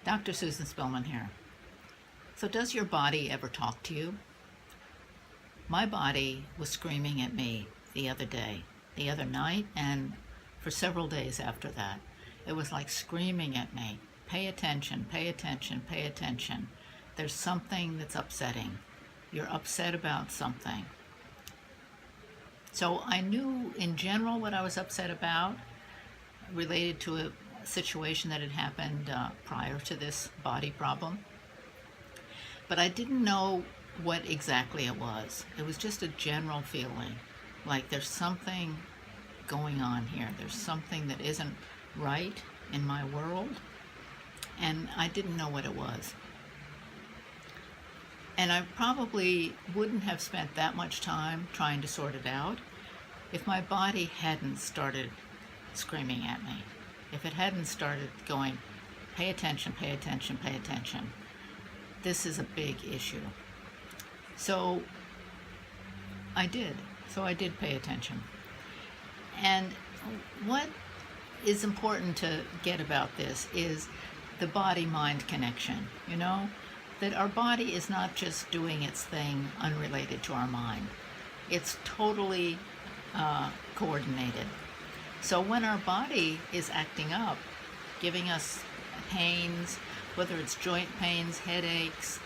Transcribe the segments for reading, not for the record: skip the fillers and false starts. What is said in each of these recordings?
Dr. Susan Spillman here. So does your body ever talk to you? My body was screaming at me the other night, and for several days after that. It was like screaming at me, pay attention, pay attention, pay attention. There's something that's upsetting. You're upset about something. So I knew in general what I was upset about, related to a situation that had happened prior to this body problem. But I didn't know what exactly it was. It was just a general feeling, like there's something going on here. There's something that isn't right in my world, and I didn't know what it was. And I probably wouldn't have spent that much time trying to sort it out if my body hadn't started screaming at me. If it hadn't started going, pay attention, pay attention, pay attention. This is a big issue. So I did pay attention. And what is important to get about this is the body-mind connection, that our body is not just doing its thing unrelated to our mind. It's totally coordinated. So when our body is acting up, giving us pains, whether it's joint pains, headaches,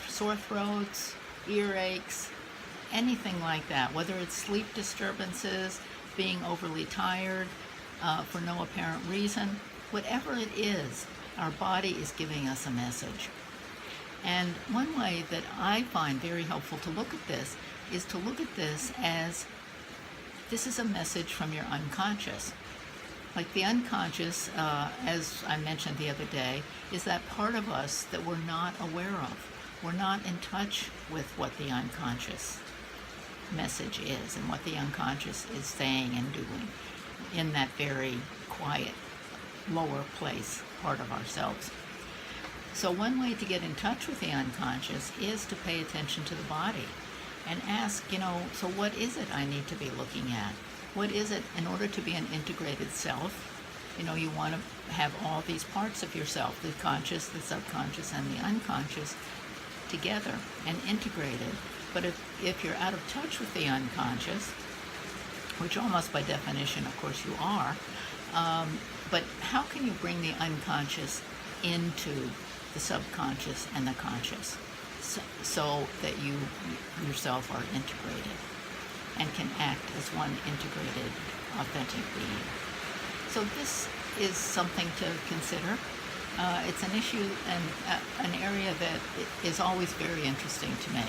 sore throats, earaches, anything like that, whether it's sleep disturbances, being overly tired for no apparent reason, whatever it is, our body is giving us a message. And one way that I find very helpful to look at this is to look at this as this is a message from your unconscious. Like the unconscious, as I mentioned the other day, is that part of us that we're not aware of. We're not in touch with what the unconscious message is and what the unconscious is saying and doing in that very quiet, lower place part of ourselves. So one way to get in touch with the unconscious is to pay attention to the body and ask, so what is it I need to be looking at? What is it in order to be an integrated self? You want to have all these parts of yourself, the conscious, the subconscious, and the unconscious together and integrated. But if you're out of touch with the unconscious, which almost by definition, of course, you are, but how can you bring the unconscious into the subconscious and the conscious so that you yourself are integrated and can act as one integrated, authentic being? So this is something to consider. It's an issue and an area that is always very interesting to me,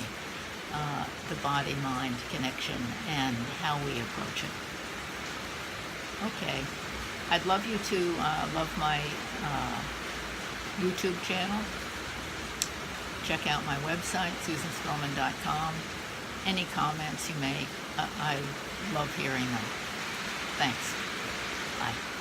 the body-mind connection and how we approach it. Okay, I'd love you to love my YouTube channel. Check out my website, susanspillman.com. Any comments you make, I love hearing them. Thanks. Bye.